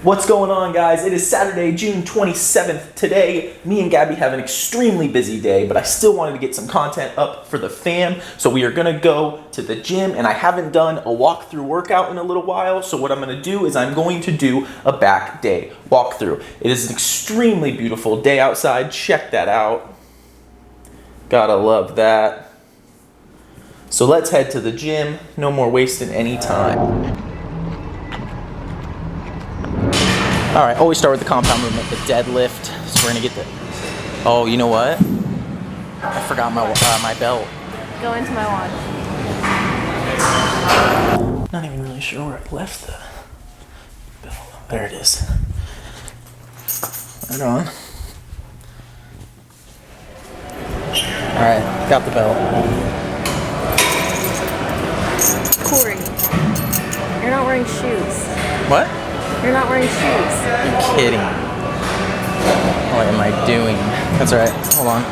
What's going on, guys? It is Saturday, June 27th. Today, me and Gabby have an extremely busy day, but I still wanted to get some content up for the fam. So we are gonna go to the gym, and I haven't done a walkthrough workout in a little while. So what I'm gonna do is I'm going to do a back day walkthrough. It is an extremely beautiful day outside. Check that out. Gotta love that. So let's head to the gym. No more wasting any time. All right, always start with the compound movement, the deadlift. So we're gonna get the, oh, you know what? I forgot my belt. Go into my watch. Not even really sure where I left the belt. There it is. Right on. All right, got the belt. Corey, you're not wearing shoes. What? You're not wearing shoes. You're kidding. What am I doing? That's all right. Hold on.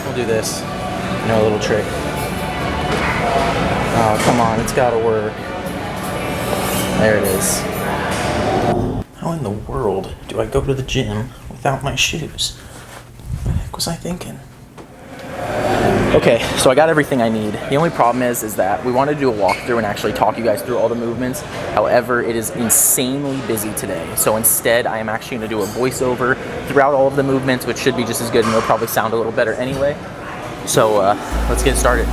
We'll do this. You know, a little trick. Oh, come on. It's got to work. There it is. How in the world do I go to the gym without my shoes? What the heck was I thinking? Okay, so I got everything I need. The only problem is that we wanted to do a walkthrough and actually talk you guys through all the movements. However, it is insanely busy today. So instead, I am actually gonna do a voiceover throughout all of the movements, which should be just as good, and it'll probably sound a little better anyway. So let's get started.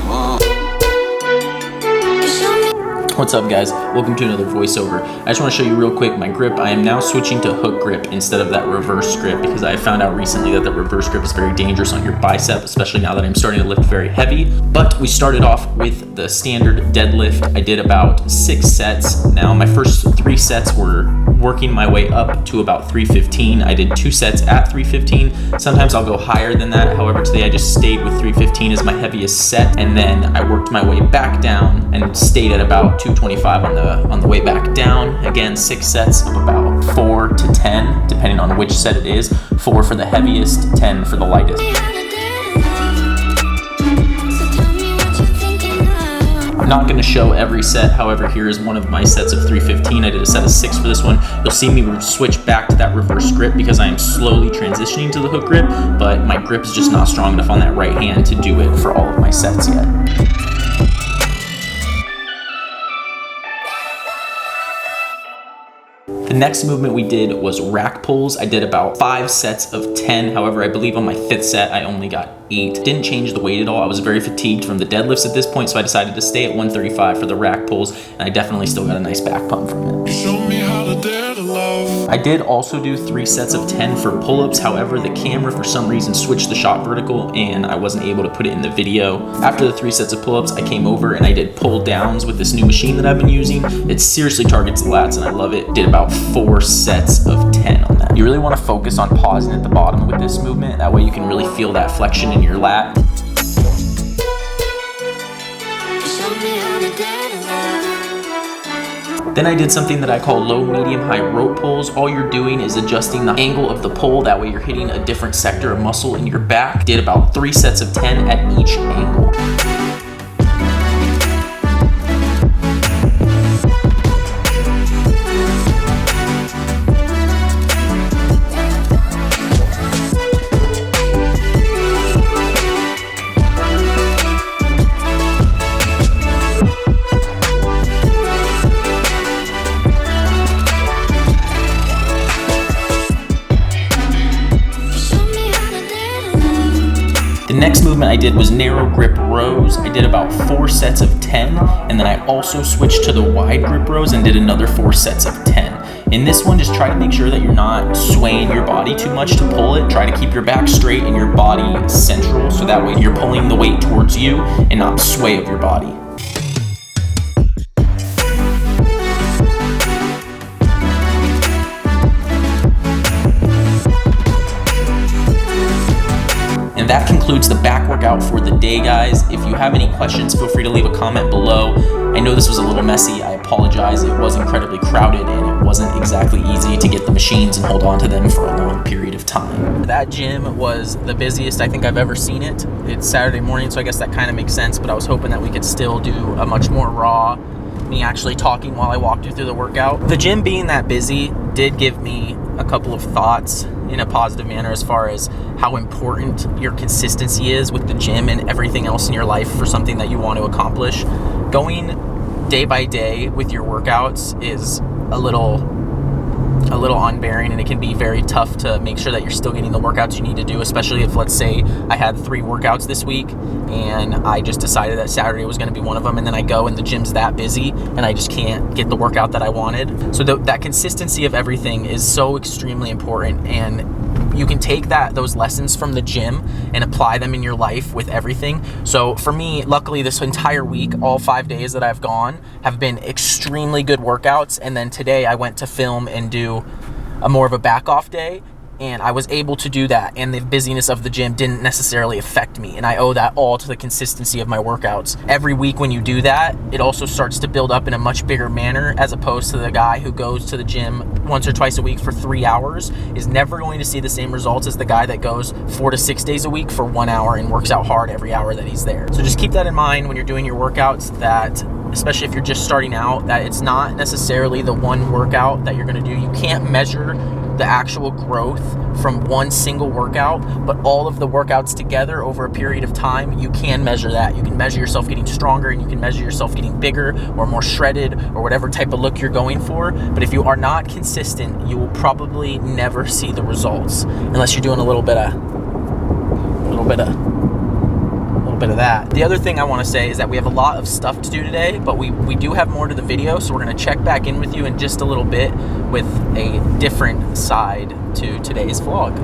What's up, guys? Welcome to another voiceover. I just want to show you real quick my grip. I am now switching to hook grip instead of that reverse grip because I found out recently that the reverse grip is very dangerous on your bicep, especially now that I'm starting to lift very heavy. But we started off with the standard deadlift. I did about 6 sets. Now my first 3 sets were working my way up to about 315. I did 2 sets at 315. Sometimes I'll go higher than that. However, today I just stayed with 315 as my heaviest set, and then I worked my way back down and stayed at about 225 on the way back down. Again, 6 sets of about 4 to 10, depending on which set it is. 4 for the heaviest, 10 for the lightest. I'm not going to show every set, however, here is one of my sets of 315. I did a set of 6 for this one. You'll see me switch back to that reverse grip because I am slowly transitioning to the hook grip, but my grip is just not strong enough on that right hand to do it for all of my sets yet. The next movement we did was rack pulls. I did about 5 sets of 10. However, I believe on my 5th set, I only got 8. Didn't change the weight at all. I was very fatigued from the deadlifts at this point, so I decided to stay at 135 for the rack pulls, and I definitely still got a nice back pump from it. Show me how to dare to love. I did also do 3 sets of 10 for pull-ups. However, the camera for some reason switched the shot vertical, and I wasn't able to put it in the video. After the 3 sets of pull-ups, I came over and I did pull downs with this new machine that I've been using. It seriously targets the lats, and I love it. Did about 4 sets of 10 on that. You really want to focus on pausing at the bottom with this movement. That way you can really feel that flexion in your lat. Then I did something that I call low, medium, high rope pulls. All you're doing is adjusting the angle of the pull. That way you're hitting a different sector of muscle in your back. Did about 3 sets of 10 at each angle. The next movement I did was narrow grip rows. I did about 4 sets of 10, and then I also switched to the wide grip rows and did another 4 sets of 10. In this one, just try to make sure that you're not swaying your body too much to pull it. Try to keep your back straight and your body central, so that way you're pulling the weight towards you and not the sway of your body. And that concludes the back workout for the day, guys. If you have any questions, feel free to leave a comment below. I know this was a little messy. I apologize. It was incredibly crowded and it wasn't exactly easy to get the machines and hold on to them for a long period of time. That gym was the busiest I think I've ever seen it. It's Saturday morning, so I guess that kind of makes sense, but I was hoping that we could still do a much more raw me actually talking while I walked you through the workout. The gym being that busy did give me a couple of thoughts in a positive manner as far as how important your consistency is with the gym and everything else in your life for something that you want to accomplish. Going day by day with your workouts is a little unbearing, and it can be very tough to make sure that you're still getting the workouts you need to do, especially if, let's say, I had 3 workouts this week and I just decided that Saturday was going to be one of them, and then I go and the gym's that busy and I just can't get the workout that I wanted. So that consistency of everything is so extremely important, and you can take those lessons from the gym and apply them in your life with everything. So for me, luckily this entire week, all 5 days that I've gone have been extremely good workouts. And then today I went to film and do a more of a back off day, and I was able to do that, and the busyness of the gym didn't necessarily affect me, and I owe that all to the consistency of my workouts. Every week when you do that, it also starts to build up in a much bigger manner, as opposed to the guy who goes to the gym once or twice a week for 3 hours is never going to see the same results as the guy that goes 4 to 6 days a week for 1 hour and works out hard every hour that he's there. So just keep that in mind when you're doing your workouts, that especially if you're just starting out, that it's not necessarily the one workout that you're going to do. You can't measure the actual growth from one single workout, but all of the workouts together over a period of time, you can measure that. You can measure yourself getting stronger, and you can measure yourself getting bigger or more shredded or whatever type of look you're going for. But if you are not consistent, you will probably never see the results unless you're doing a little bit of that. The other thing I want to say is that we have a lot of stuff to do today, but we do have more to the video, so we're going to check back in with you in just a little bit with a different side to today's vlog.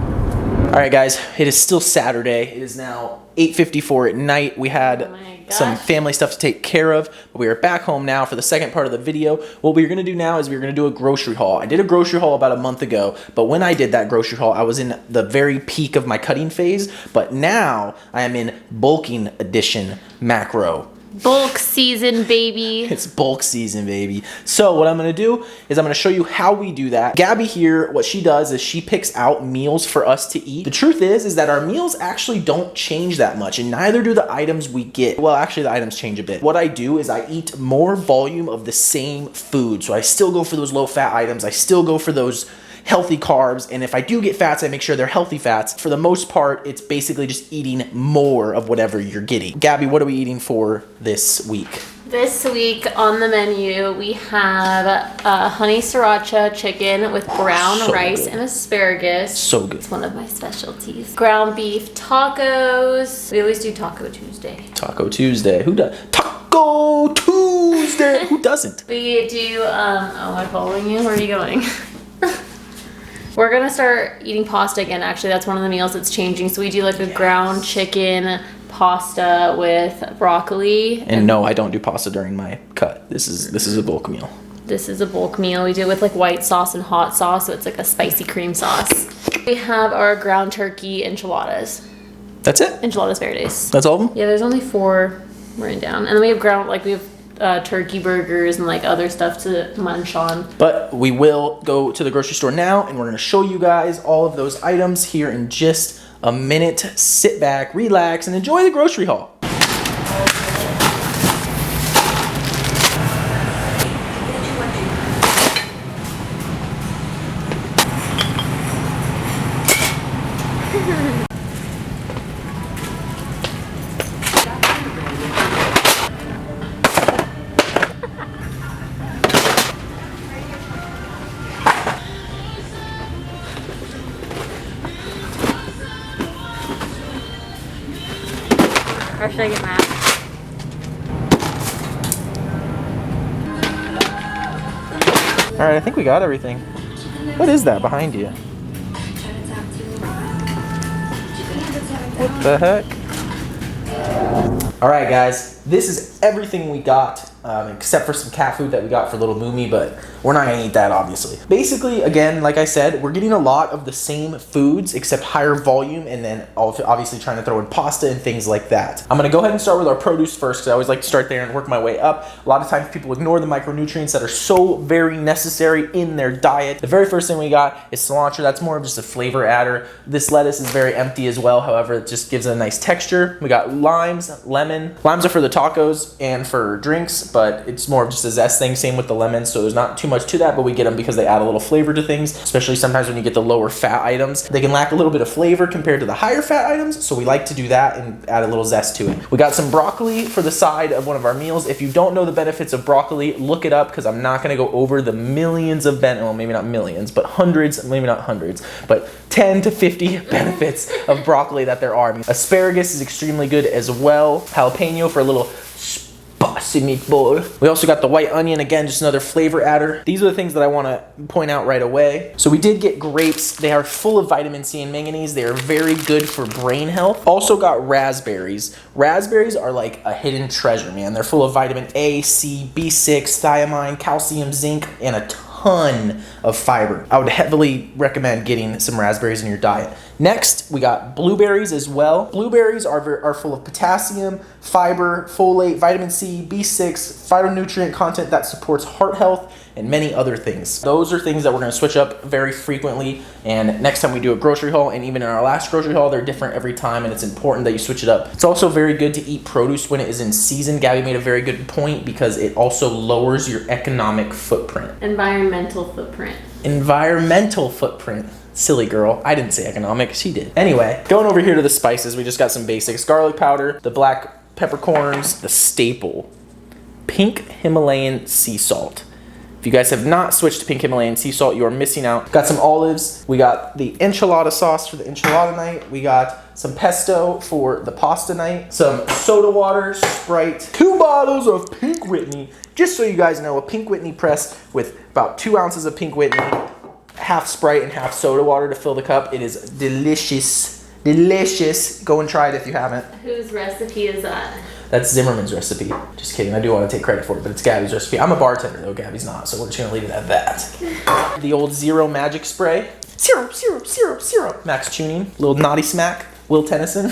All right, guys, it is still Saturday. It is now 8:54 at night. We had some family stuff to take care of, but we are back home now for the second part of the video. What we're going to do now is we're going to do a grocery haul. I did a grocery haul about a month ago, but when I did that grocery haul, I was in the very peak of my cutting phase, but now I am in bulking edition macro. Bulk season, baby. It's bulk season, baby. So what I'm going to do is I'm going to show you how we do that. Gabby here, what she does is she picks out meals for us to eat. The truth is that our meals actually don't change that much, and neither do the items we get. Well, actually the items change a bit. What I do is I eat more volume of the same food. So I still go for those low fat items. I still go for those healthy carbs, and if I do get fats, I make sure they're healthy fats. For the most part, it's basically just eating more of whatever you're getting. Gabby, what are we eating for this week? This week on the menu, we have honey sriracha chicken with brown rice and asparagus. So good. It's one of my specialties. Ground beef tacos. We always do Taco Tuesday. Taco Tuesday. Who does? Taco Tuesday. Who doesn't? We do, am I following you? Where are you going? We're gonna start eating pasta again. Actually, that's one of the meals that's changing. So we do like a ground chicken pasta with broccoli. And no, I don't do pasta during my cut. This is a bulk meal. This is a bulk meal. We do it with like white sauce and hot sauce, so it's like a spicy cream sauce. We have our ground turkey enchiladas. That's it? Enchiladas verdes. That's all of them? Yeah, there's only 4 written down. And then we have turkey burgers and like other stuff to munch on. But we will go to the grocery store now, and we're going to show you guys all of those items here in just a minute. Sit back, relax, and enjoy the grocery haul. Or should I get mad? All right, I think we got everything. What is that behind you? What the heck? All right, guys, this is everything we got, except for some cat food that we got for little Moomy, but We're not gonna eat that, obviously. Basically, again, like I said, we're getting a lot of the same foods except higher volume, and then obviously trying to throw in pasta and things like that. I'm gonna go ahead and start with our produce first, because I always like to start there and work my way up. A lot of times people ignore the micronutrients that are so very necessary in their diet. The very first thing we got is cilantro. That's more of just a flavor adder. This lettuce is very empty as well, however, it just gives it a nice texture. We got limes, lemon. Limes are for the tacos and for drinks, but it's more of just a zest thing. Same with the lemons, so there's not too much to that, but we get them because they add a little flavor to things, especially sometimes when you get the lower fat items. They can lack a little bit of flavor compared to the higher fat items, so we like to do that and add a little zest to it. We got some broccoli for the side of one of our meals. If you don't know the benefits of broccoli, look it up, because I'm not going to go over the millions of well, maybe not millions, but hundreds, maybe not hundreds, but 10 to 50 benefits of broccoli that there are. I mean, asparagus is extremely good as well. Jalapeno for a little spicy meatball. We also got the white onion, again, just another flavor adder. These are the things that I want to point out right away. So we did get grapes. They are full of vitamin C and manganese. They are very good for brain health. Also got raspberries. Raspberries are like a hidden treasure, man. They're full of vitamin A, C, B6, thiamine, calcium, zinc, and a ton of fiber. I would heavily recommend getting some raspberries in your diet. Next, we got blueberries as well. Blueberries are full of potassium, fiber, folate, vitamin C, B6, phytonutrient content that supports heart health, and many other things. Those are things that we're gonna switch up very frequently, and next time we do a grocery haul, and even in our last grocery haul, they're different every time, and it's important that you switch it up. It's also very good to eat produce when it is in season. Gabby made a very good point, because it also lowers your economic footprint. Environmental footprint. Environmental footprint. Silly girl. I didn't say economic. She did. Anyway, going over here to the spices, we just got some basics. Garlic powder, the black peppercorns, the staple, pink Himalayan sea salt. If you guys have not switched to pink Himalayan sea salt, you are missing out. Got some olives. We got the enchilada sauce for the enchilada night. We got some pesto for the pasta night. Some soda water, Sprite. 2 bottles of Pink Whitney. Just so you guys know, a Pink Whitney press with about 2 ounces of Pink Whitney, half Sprite and half soda water to fill the cup. It is delicious. Delicious. Go and try it if you haven't. Whose recipe is that? That's Zimmerman's recipe. Just kidding. I do want to take credit for it, but it's Gabby's recipe. I'm a bartender, though. Gabby's not, so we're just going to leave it at that. The old Zero magic spray. Zero, zero, zero, zero. Max tuning. Little naughty smack. Will Tennyson.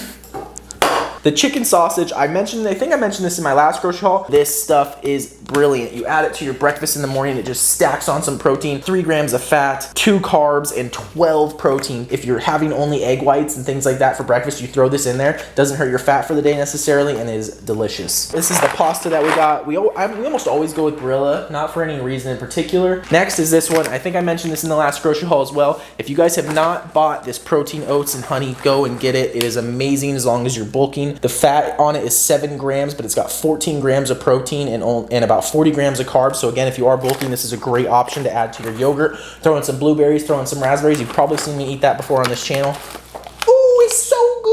The chicken sausage, I think I mentioned this in my last grocery haul. This stuff is brilliant. You add it to your breakfast in the morning, it just stacks on some protein, 3 grams of fat, 2 carbs, and 12 protein. If you're having only egg whites and things like that for breakfast, you throw this in there. Doesn't hurt your fat for the day necessarily, and is delicious. This is the pasta that we got. We almost always go with Barilla, not for any reason in particular. Next is this one. I think I mentioned this in the last grocery haul as well. If you guys have not bought this protein oats and honey, go and get it. It is amazing as long as you're bulking. The fat on it is 7 grams, but it's got 14 grams of protein and about 40 grams of carbs. So again, if you are bulking, this is a great option to add to your yogurt. Throw in some blueberries, throw in some raspberries. You've probably seen me eat that before on this channel. Ooh, it's so good.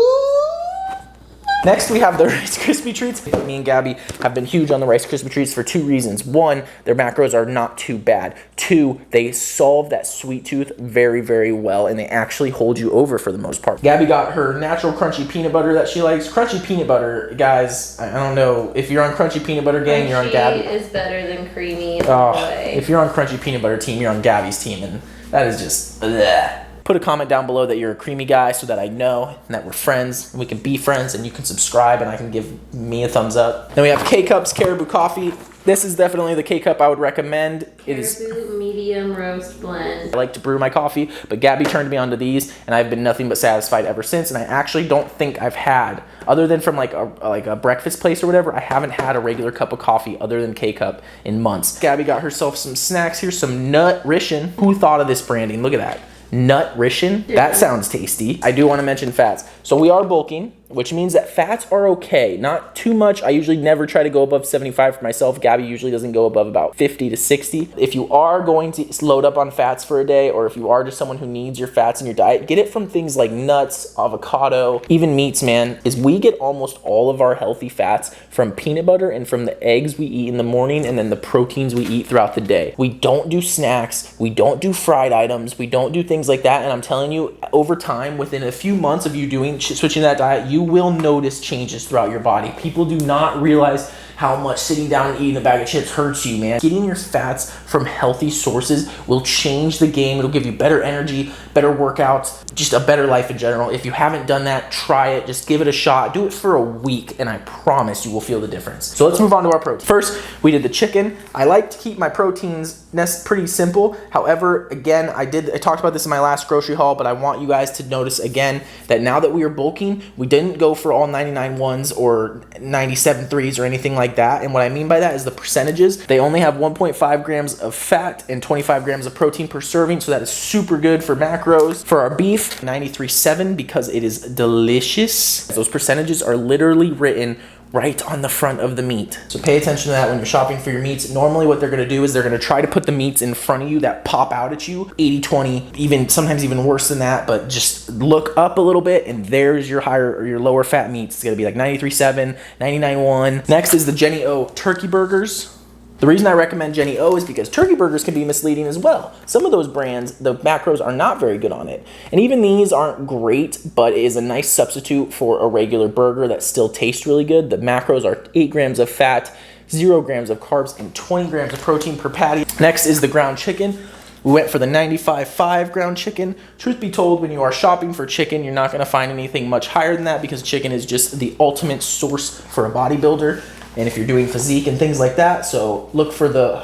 Next, we have the Rice Krispie Treats. Me and Gabby have been huge on the Rice Krispie Treats for 2 reasons. 1, their macros are not too bad. 2, they solve that sweet tooth very, very well, and they actually hold you over for the most part. Gabby got her natural crunchy peanut butter that she likes. Crunchy peanut butter, guys, I don't know. If you're on crunchy peanut butter gang, you're on Gabby. Crunchy is better than creamy. If you're on crunchy peanut butter team, you're on Gabby's team, and that is just bleh. Put a comment down below that you're a creamy guy so that I know and that we're friends and we can be friends, and you can subscribe and I can give me a thumbs up. Then we have K-Cups Caribou Coffee. This is definitely the K-Cup I would recommend. It is Caribou medium roast blend. I like to brew my coffee, but Gabby turned me onto these and I've been nothing but satisfied ever since. And I actually don't think I've had, other than from like a breakfast place or whatever, I haven't had a regular cup of coffee other than K-Cup in months. Gabby got herself some snacks here, some Nut Rishin. Who thought of this branding? Look at that. Nut Rishin. That sounds tasty. I do want to mention fats. So we are bulking, which means that fats are okay. Not too much. I usually never try to go above 75 for myself. Gabby usually doesn't go above about 50 to 60. If you are going to load up on fats for a day, or if you are just someone who needs your fats in your diet, get it from things like nuts, avocado, even meats, man. Is we get almost all of our healthy fats from peanut butter and from the eggs we eat in the morning, and then the proteins we eat throughout the day. We don't do snacks. We don't do fried items. We don't do things like that. And I'm telling you, over time, within a few months of you switching that diet, you will notice changes throughout your body. People do not realize how much sitting down and eating a bag of chips hurts you, man. Getting your fats from healthy sources will change the game. It'll give you better energy, better workouts, just a better life in general. If you haven't done that, try it. Just give it a shot. Do it for a week, and I promise you will feel the difference. So let's move on to our protein. First, we did the chicken. I like to keep my proteins pretty simple. However, again, I talked about this in my last grocery haul, but I want you guys to notice again that now that we are bulking, we didn't go for all 99 ones or 97 threes or anything like that. And what I mean by that is the percentages. They only have 1.5 grams of fat and 25 grams of protein per serving, so that is super good for macros. For our beef, 93.7 because it is delicious. Those percentages are literally written right on the front of the meat. So pay attention to that when you're shopping for your meats. Normally what they're gonna do is they're gonna try to put the meats in front of you that pop out at you, 80-20, even sometimes even worse than that, but just look up a little bit and there's your higher or your lower fat meats. It's gonna be like 93.7, 99.1. Next is the Jenny O turkey burgers. The reason I recommend Jenny O is because turkey burgers can be misleading as well. Some of those brands, the macros are not very good on it. And even these aren't great, but it is a nice substitute for a regular burger that still tastes really good. The macros are 8 grams of fat, 0 grams of carbs, and 20 grams of protein per patty. Next is the ground chicken. We went for the 95.5 ground chicken. Truth be told, when you are shopping for chicken, you're not gonna find anything much higher than that because chicken is just the ultimate source for a bodybuilder. And if you're doing physique and things like that, so look for the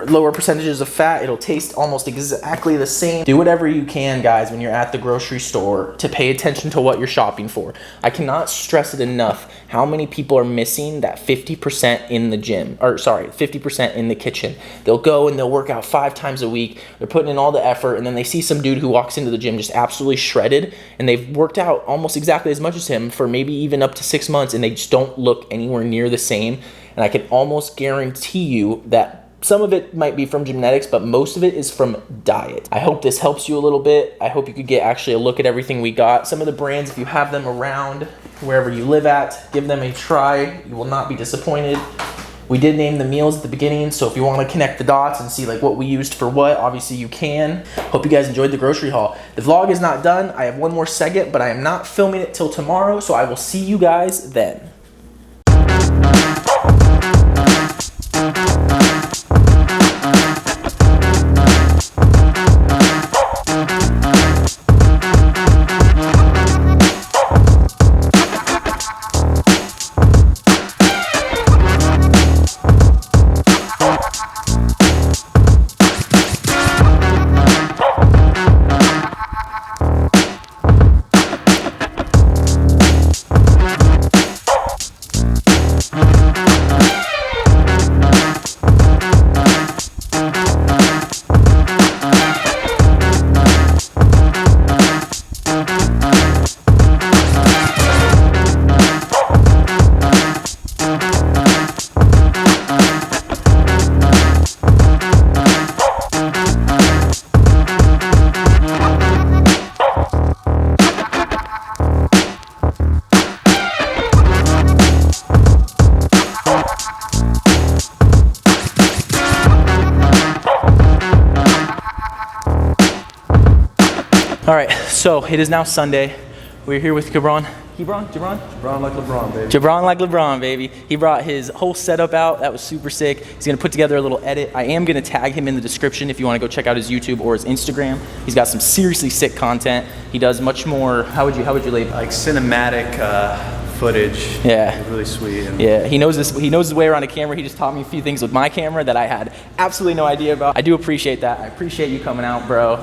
lower percentages of fat. It'll taste almost exactly the same. Do whatever you can, guys, when you're at the grocery store to pay attention to what you're shopping for. I cannot stress it enough how many people are missing that 50% in the gym, or sorry, 50% in the kitchen. They'll go and they'll work out 5 times a week. They're putting in all the effort, and then they see some dude who walks into the gym just absolutely shredded, and they've worked out almost exactly as much as him for maybe even up to 6 months, and they just don't look anywhere near the same. And I can almost guarantee you that some of it might be from genetics, but most of it is from diet. I hope this helps you a little bit. I hope you could get actually a look at everything we got. Some of the brands, if you have them around wherever you live at, give them a try. You will not be disappointed. We did name the meals at the beginning, so if you want to connect the dots and see like what we used for what, obviously you can. Hope you guys enjoyed the grocery haul. The vlog is not done. I have one more segment, but I am not filming it till tomorrow, so I will see you guys then. All right, so it is now Sunday. We're here with Gibran. Gibran Brown like LeBron, baby. Gibran like LeBron, baby. He brought his whole setup out. That was super sick. He's gonna put together a little edit. I am gonna tag him in the description if you wanna go check out his YouTube or his Instagram. He's got some seriously sick content. He does much more, how would you label it? Like cinematic footage. Yeah. It's really sweet. And Yeah, he knows his way around a camera. He just taught me a few things with my camera that I had absolutely no idea about. I do appreciate that. I appreciate you coming out, bro.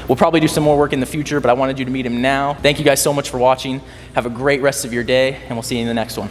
We'll probably do some more work in the future, but I wanted you to meet him now. Thank you guys so much for watching. Have a great rest of your day, and we'll see you in the next one.